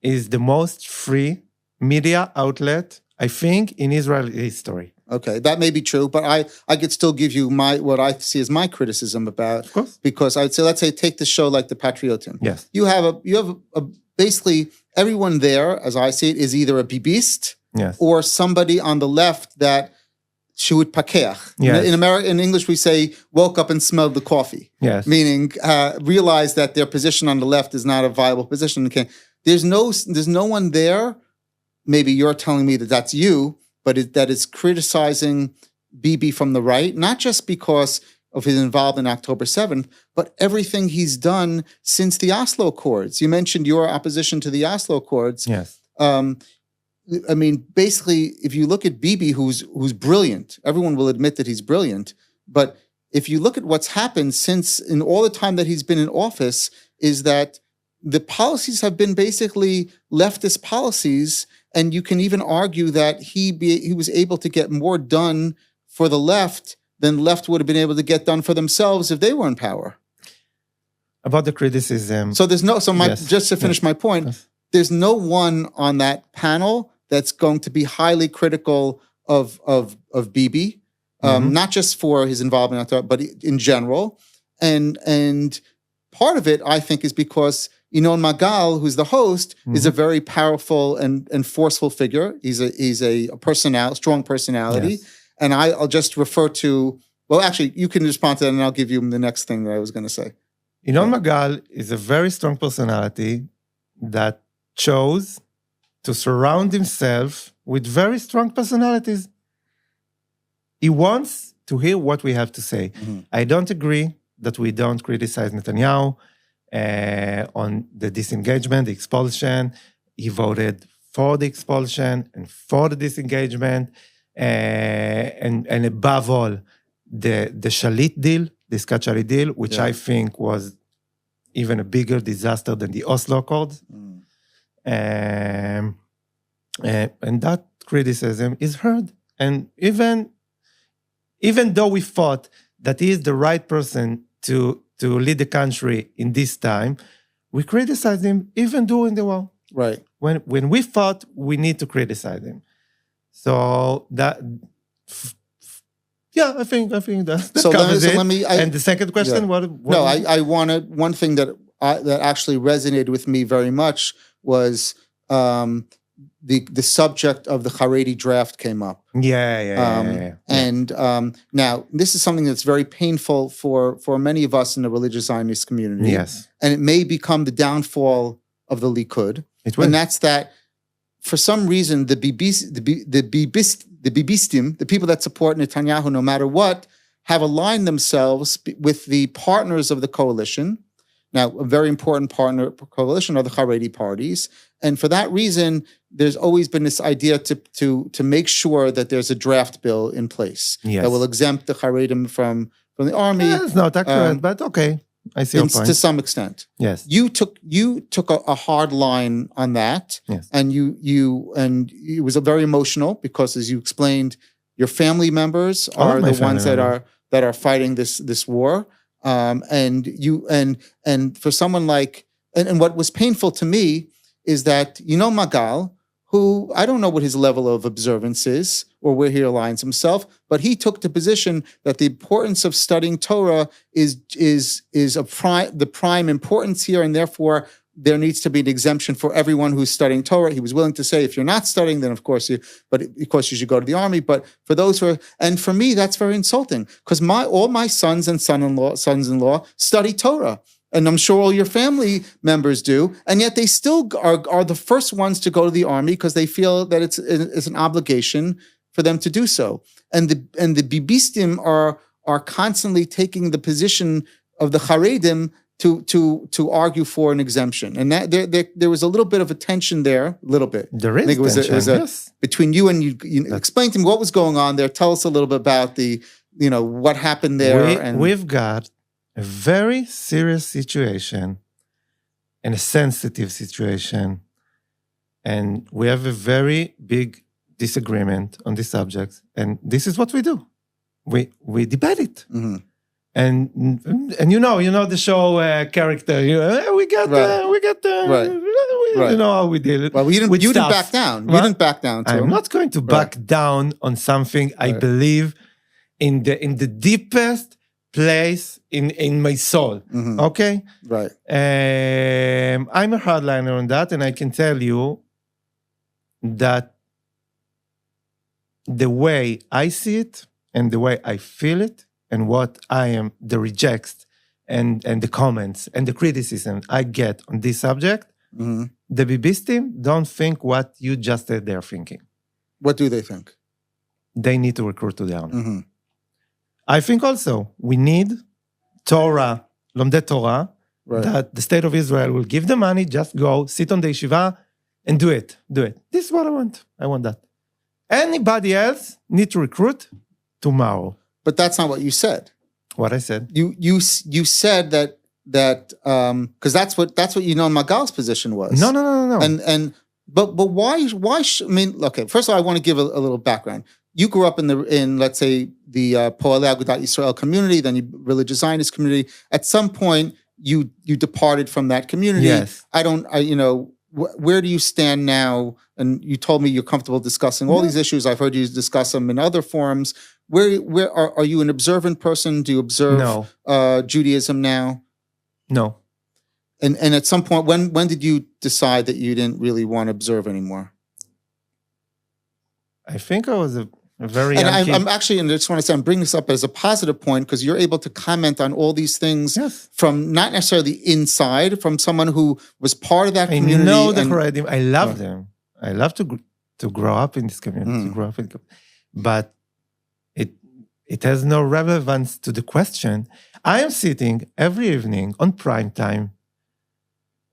is the most free media outlet, I think, in Israel history. Okay, that may be true, but I could still give you what I see as my criticism about. Of course. Because I'd say, let's say, take the show like the Patriotim. Yes. You have basically everyone there, as I see it, is either a Bibist or somebody on the left that should pakeach. Yes. In English, we say woke up and smelled the coffee. Yes. Meaning realize that their position on the left is not a viable position. Okay. There's no one there. Maybe you're telling me that that's you, but that is criticizing Bibi from the right, not just because of his involvement in October 7th, but everything he's done since the Oslo Accords. You mentioned your opposition to the Oslo Accords. Yes. I mean, basically, if you look at Bibi, who's brilliant, everyone will admit that he's brilliant, but if you look at what's happened since in all the time that he's been in office, is that the policies have been basically leftist policies. And you can even argue that he was able to get more done for the left than left would have been able to get done for themselves if they were in power. About the criticism. So just to finish my point, there's no one on that panel that's going to be highly critical of Bibi, not just for his involvement, but in general. And part of it, I think, is because Inoon Magal, who's the host, is a very powerful and forceful figure. He's a strong personality. Yes. And I'll just refer to, well, actually, you can respond to that and I'll give you the next thing that I was going to say. Inoon Magal is a very strong personality that chose to surround himself with very strong personalities. He wants to hear what we have to say. Mm-hmm. I don't agree that we don't criticize Netanyahu on the disengagement, the expulsion. He voted for the expulsion and for the disengagement, and above all, the Shalit deal, the Scott Shalit deal, which I think was even a bigger disaster than the Oslo Accords. And that criticism is heard. And even though we thought that he is the right person to lead the country in this time, we criticized him even during the war. Right. When we thought we need to criticize him. So that, yeah, I think that So covers it. let me, and the second question, what no, I wanted, one thing that actually resonated with me very much was the subject of the Haredi draft came up. Yeah. And now this is something that's very painful for many of us in the religious Zionist community. Yes. And it may become the downfall of the Likud. It will. And that's that for some reason, the Bibistim, the people that support Netanyahu no matter what, have aligned themselves with the partners of the coalition. Now, a very important partner coalition are the Haredi parties. And for that reason, there's always been this idea to make sure that there's a draft bill in place that will exempt the Haredim from the army. Yeah, it's not accurate, but okay. I see your point. To some extent. Yes. You took a hard line on that. Yes. And and it was a very emotional because, as you explained, your family members are the ones that are fighting this war. And for someone like, and what was painful to me is that, Magal, who I don't know what his level of observance is or where he aligns himself, but he took the position that the importance of studying Torah is the prime importance here, and therefore there needs to be an exemption for everyone who's studying Torah. He was willing to say, if you're not studying, then of course you should go to the army. But for those who are, and for me, that's very insulting because all my sons and sons-in-law study Torah. And I'm sure all your family members do, and yet they still are the first ones to go to the army because they feel that it's an obligation for them to do so. And the Bibistim are constantly taking the position of the Haredim to argue for an exemption, and that there was a little bit of a tension there, a little bit. There is tension, yes. Between you and you explain to me what was going on there. Tell us a little bit about what happened there. We've got a very serious situation and a sensitive situation. And we have a very big disagreement on this subject. And this is what we do. We debate it. Mm-hmm. And you know the show character. We get you know how we deal it. Well, you didn't back down. You didn't back down. I'm not going to back down on something I believe in the deepest place in my soul. Mm-hmm. Okay? Right. I'm a hardliner on that, and I can tell you that the way I see it and the way I feel it and what I am, the rejects and the comments and the criticism I get on this subject, mm-hmm. the Bibistim don't think what you just said they're thinking. What do they think? They need to recruit to the army. Mm-hmm. I think also we need Torah, Lomdei Torah, that the state of Israel will give the money, just go, sit on the yeshiva, and do it. This is what I want. I want that. Anybody else need to recruit tomorrow. But that's not what you said. What I said. You said that because that's what Magal's position was. No. But why? I mean, okay. First of all, I want to give a little background. You grew up in let's say the Poalei Agudat Yisrael community, then you religious Zionist community. At some point, you departed from that community. Yes. Where do you stand now? And you told me you're comfortable discussing all these issues. I've heard you discuss them in other forums. Where are you an observant person? Do you observe Judaism now? No. And at some point, when did you decide that you didn't really want to observe anymore? I think I was a very young kid. I'm actually, and I just want to say, I'm bringing this up as a positive point because you're able to comment on all these things from not necessarily inside, from someone who was part of that community. I know the Haredim. I love them. I love to grow up in this community, but it has no relevance to the question. I am sitting every evening on prime time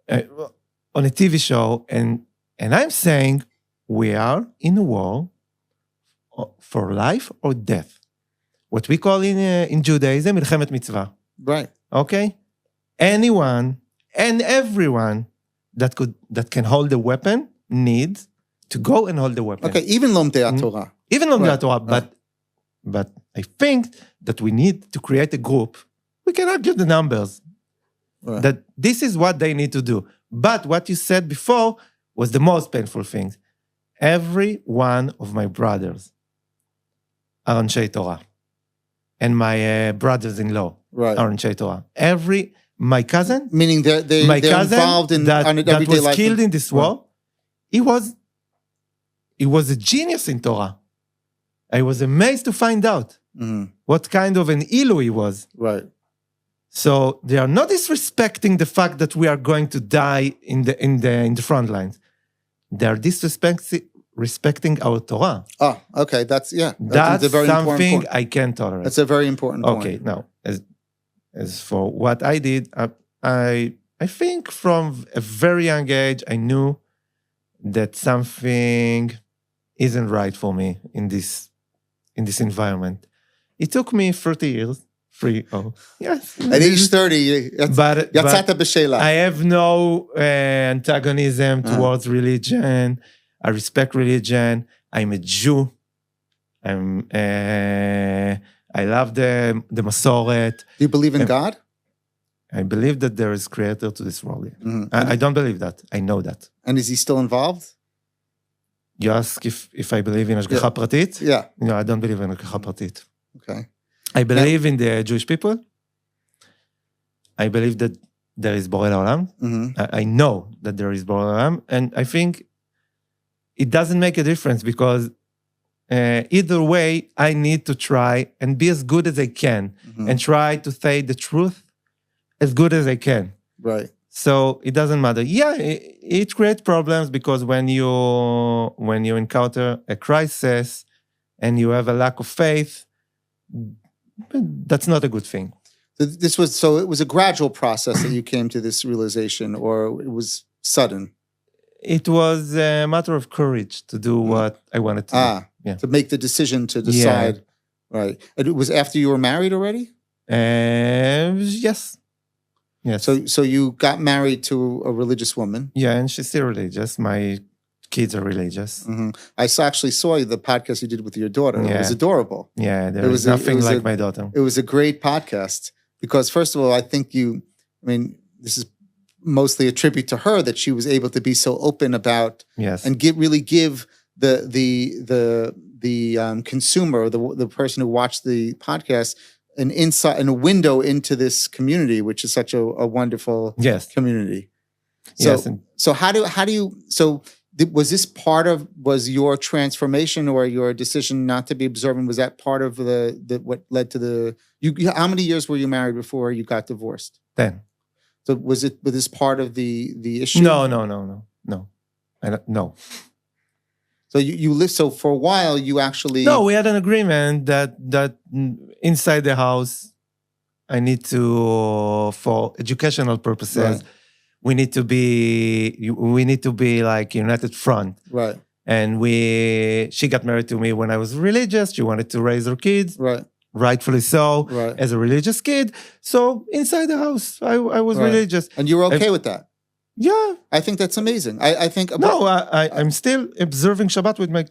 on a TV show, and I'm saying we are in a war for life or death. What we call in Judaism, milchemet mitzvah. Right. Okay? Anyone and everyone that can hold a weapon needs to go and hold the weapon. Okay, even Lomdei Torah. Even Lomdei Torah, but I think that we need to create a group. We can argue the numbers. Right. That this is what they need to do. But what you said before was the most painful thing. Every one of my brothers are Anshei Torah. And my brothers-in-law are Anshei Torah. My cousin, meaning they're involved in that was life killed in this war, he was a genius in Torah. I was amazed to find out what kind of an Ilu he was. Right. So they are not disrespecting the fact that we are going to die in the front lines. They are disrespecting our Torah. Oh, okay. That's a very something important point. I can't tolerate. That's a very important point. Okay, now, as for what I did, I think from a very young age, I knew that something isn't right for me in this environment. It took me 30 years. Yes. At age 30, but I have no antagonism towards religion. I respect religion. I'm a Jew. I love the Masoret. Do you believe in God? I believe that there is creator to this world. I don't believe that. I know that. And is he still involved? You ask if I believe in Ashgacha Pratit? Yeah. No, I don't believe in Ashgacha Pratit. Okay. I believe in the Jewish people. I believe that there is Borei Olam. I know that there is Borei Olam. And I think it doesn't make a difference because either way, I need to try and be as good as I can and try to say the truth as good as I can. Right. So it doesn't matter. Yeah, it creates problems because when you encounter a crisis and you have a lack of faith, that's not a good thing. So it was a gradual process that you came to this realization, or it was sudden? It was a matter of courage to do what I wanted to do. Yeah. To make the decision to decide. Yeah. Right. And it was after you were married already? Yes. Yes. So you got married to a religious woman? Yeah, and she's still religious. My kids are religious. I actually saw the podcast you did with your daughter. Yeah. It was adorable. Yeah, there was nothing like my daughter. It was a great podcast because, first of all, I think this is mostly a tribute to her that she was able to be so open about and really give the consumer, the person who watched the podcast, an insight and a window into this community, which is such a wonderful community. So was this was your transformation or your decision not to be observant? Was that part of what led to how many years were you married before you got divorced? 10. So was this part of the issue? No. No. So you lived, so for a while you actually... No, we had an agreement that inside the house, I need to, for educational purposes, we need to be like united front. Right. And she got married to me when I was religious. She wanted to raise her kids. Right. Rightfully so, as a religious kid. So inside the house, I was religious. And you were okay with that? Yeah. I think that's amazing. I think... I'm still observing Shabbat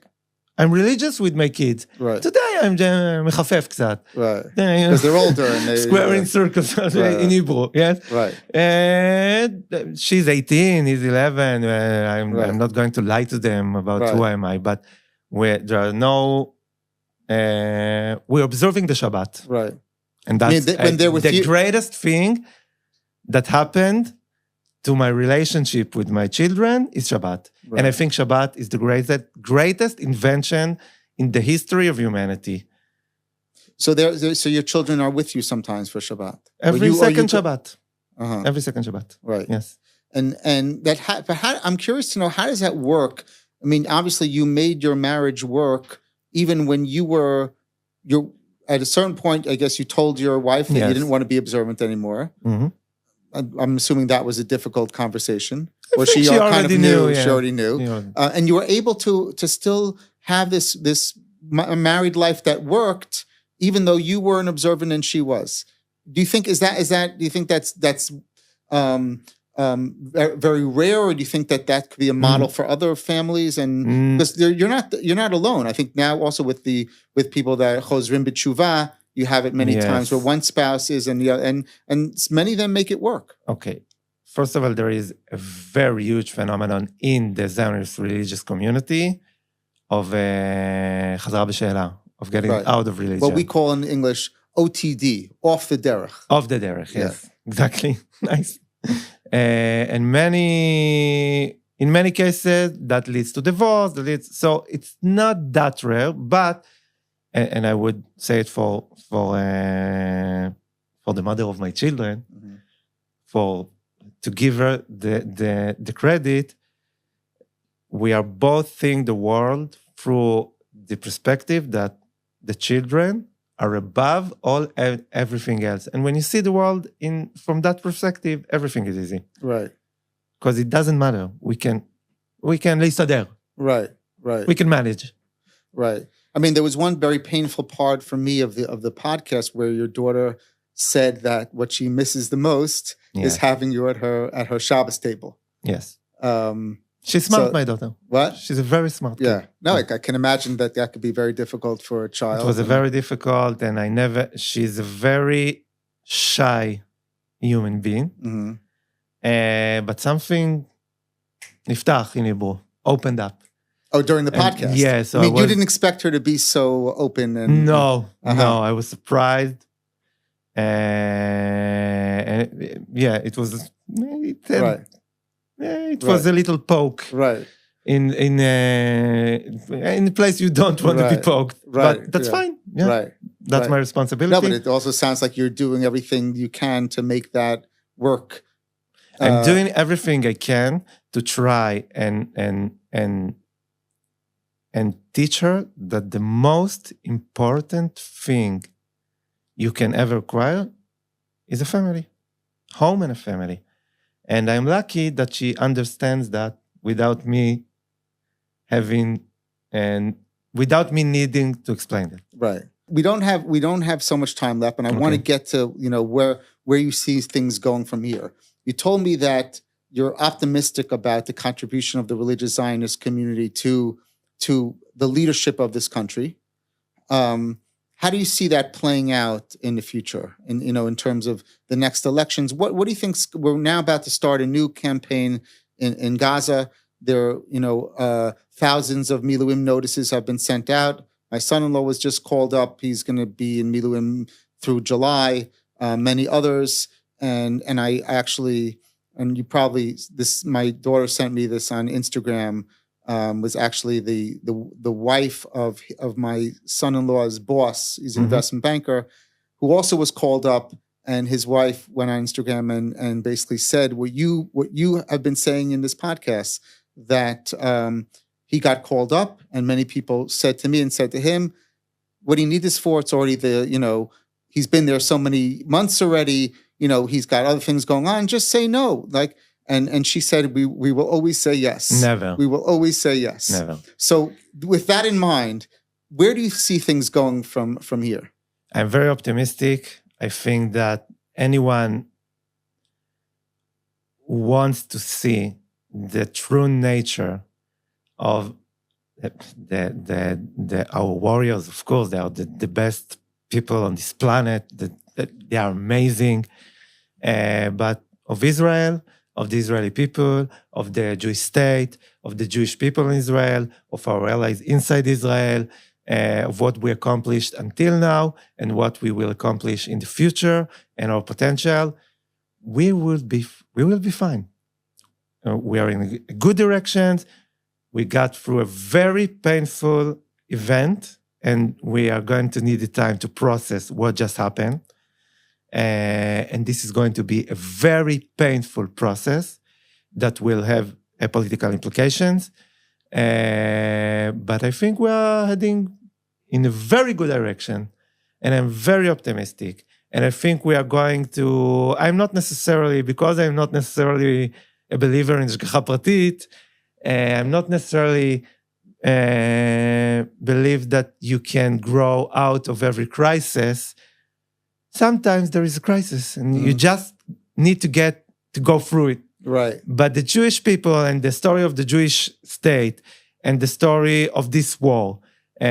I'm religious with my kids. Right. Today I'm mechafef קצת. Right. Because they're older and they... Square in circles in Hebrew, yes? Right. And she's 18, he's 11. I'm not going to lie to them about who am I, but there are no... we're observing the Shabbat. Right. And that's the greatest thing that happened to my relationship with my children is Shabbat. Right. And I think Shabbat is the greatest invention in the history of humanity. So so your children are with you sometimes for Shabbat? Every second Shabbat. Every second Shabbat. Right. Yes. And I'm curious to know, how does that work? I mean, obviously you made your marriage work even when you're at a certain point, I guess you told your wife that you didn't want to be observant anymore. I'm assuming that was a difficult conversation. Or she already knew. She already knew. And you were able to still have this married life that worked, even though you weren't observant and she was. Do you think do you think that's very, very rare, or do you think that could be a model for other families? And because you're not alone. I think now also with people that chozrim b'tshuva, you have it many times where one spouse is and many of them make it work. Okay. First of all, there is a very huge phenomenon in the Zionist religious community of chazara b'she'ela, of getting out of religion. What we call in English OTD, off the derech. Off the derech, yes. Yeah. Exactly. Nice. And in many cases, that leads to divorce. So it's not that rare, but, and I would say it for the mother of my children, to give her the credit, we are both seeing the world through the perspective that the children are above everything else. And when you see the world from that perspective, everything is easy. Right. Because it doesn't matter. We can להסתדר. Right. We can manage. Right. I mean, there was one very painful part for me of the podcast where your daughter said that what she misses the most is having you at her Shabbos table. Yes. She's smart, my daughter. What? She's a very smart kid. Yeah. No, I can imagine that could be very difficult for a child. It was very difficult, and she's a very shy human being. Mm-hmm. But something נפתח in Hebrew, opened up. Oh, during the podcast? Yeah. So you didn't expect her to be so open? No, I was surprised. And it was... right. It was a little poke, right? In a place you don't want to be poked, but that's fine. Yeah. Right, that's my responsibility. No, but it also sounds like you're doing everything you can to make that work. I'm doing everything I can to try and teach her that the most important thing you can ever acquire is a family, home and a family. And I'm lucky that she understands that without me without me needing to explain it. Right. We don't have so much time left, and I want to get to, where you see things going from here. You told me that you're optimistic about the contribution of the religious Zionist community to the leadership of this country. How do you see that playing out in the future? In terms of the next elections, what do you think? We're now about to start a new campaign in Gaza. There, thousands of Miluim notices have been sent out. My son-in-law was just called up. He's going to be in Miluim through July. Many others, and I actually, and you probably my daughter sent me this on Instagram. Was actually the wife of my son-in-law's boss. He's an investment banker, who also was called up, and his wife went on Instagram and basically said what you have been saying in this podcast, that he got called up, and many people said to me and said to him, what do you need this for? It's already he's been there so many months already. He's got other things going on. Just say no. And she said, we will always say yes. Never. We will always say yes. Never. So with that in mind, where do you see things going from here? I'm very optimistic. I think that anyone who wants to see the true nature of our warriors, of course, they are the best people on this planet. They are amazing. But of Israel, of the Israeli people, of the Jewish state, of the Jewish people in Israel, of our allies inside Israel, of what we accomplished until now and what we will accomplish in the future and our potential, we will be fine. We are in a good direction. We got through a very painful event, and we are going to need the time to process what just happened. And this is going to be a very painful process that will have political implications. But I think we are heading in a very good direction, and I'm very optimistic. And I think we are going to, because I'm not necessarily a believer in השגחה פרטית, I'm not necessarily believe that you can grow out of every crisis. Sometimes there is a crisis, and you just need to go through it. Right. But the Jewish people and the story of the Jewish state and the story of this war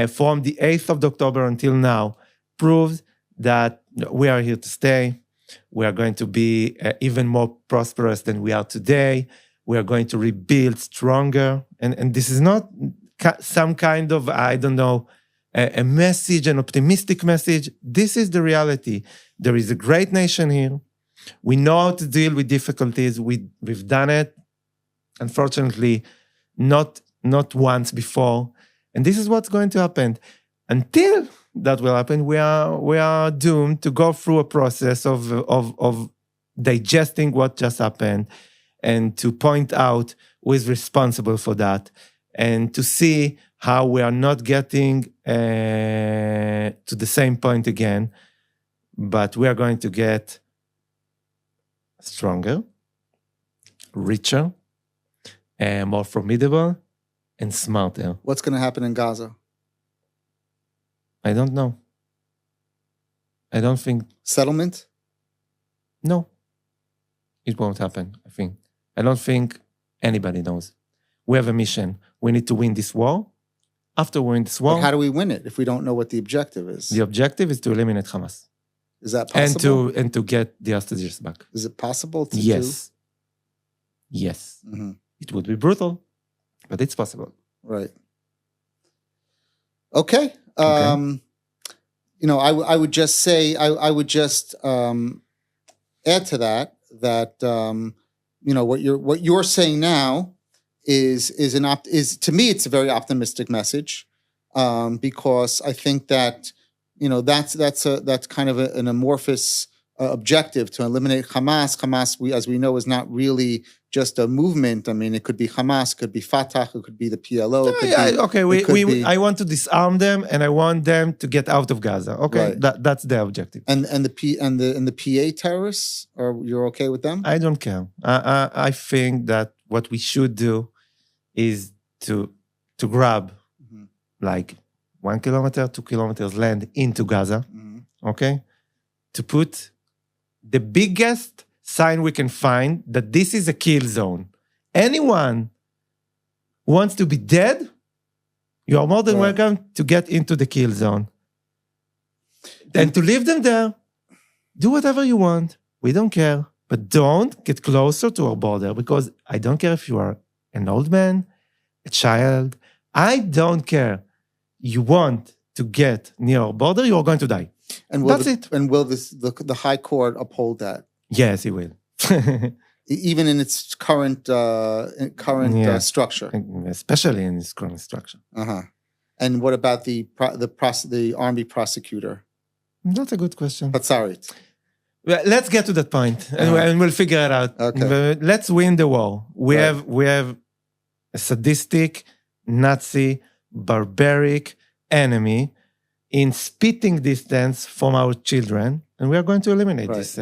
from the 8th of October until now proves that we are here to stay. We are going to be even more prosperous than we are today. We are going to rebuild stronger. And this is not some kind of, I don't know, a message, an optimistic message. This is the reality. There is a great nation here. We know how to deal with difficulties. We've done it, unfortunately, not once before. And this is what's going to happen. Until that will happen, we are doomed to go through a process of digesting what just happened and to point out who is responsible for that and to see how we are not getting to the same point again, but we are going to get stronger, richer, more formidable, and smarter. What's going to happen in Gaza? I don't know. I don't think... Settlement? No. It won't happen, I think. I don't think anybody knows. We have a mission. We need to win this war. After we win this war... But how do we win it if we don't know what the objective is? The objective is to eliminate Hamas. Is that possible? And to get the hostages back. Is it possible to Yes. do? Yes. Mm-hmm. It would be brutal, but it's possible. Right. Okay. I would just say, I would just add to that what you're saying now is to me, it's a very optimistic message, because I think that, that's kind of an amorphous objective to eliminate Hamas. Hamas, as we know, is not really just a movement. I mean, it could be Hamas, it could be Fatah, it could be the PLO. I want to disarm them, and I want them to get out of Gaza. Okay, right. That's the objective. And the PA terrorists, you're okay with them? I don't care. I think that what we should do is to grab like 1 kilometer, 2 kilometers land into Gaza. Okay, to put the biggest sign we can find that this is a kill zone. Anyone who wants to be dead, you are more than welcome to get into the kill zone. And to leave them there, do whatever you want. We don't care. But don't get closer to our border, because I don't care if you are an old man, a child. I don't care. You want to get near our border, you are going to die. And that's it. And will the High Court uphold that? Yes, it will. Even in its current structure, especially in its current structure. And what about the army prosecutor? That's a good question. Patsarit. Well, let's get to that point, and we'll figure it out. Okay. Let's win the war. We have a sadistic, Nazi, barbaric enemy in spitting distance from our children, and we are going to eliminate this.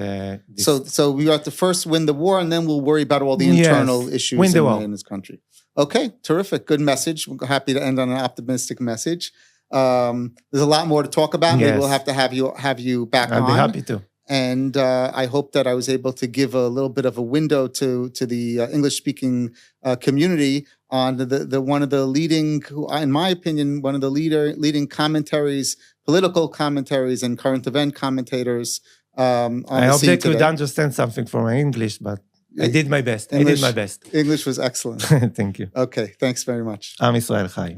So we have to first win the war, and then we'll worry about all the internal issues in this country. Okay, terrific. Good message. We're happy to end on an optimistic message. There's a lot more to talk about. Maybe we'll have to have you back on. I'd be happy to. And I hope that I was able to give a little bit of a window to the English-speaking community on the one of the leading, in my opinion, one of the leading commentaries, political commentaries, and current event commentators. I hope they could understand something from my English, but I did my best. English was excellent. Thank you. Okay, thanks very much. Am Yisrael Chai.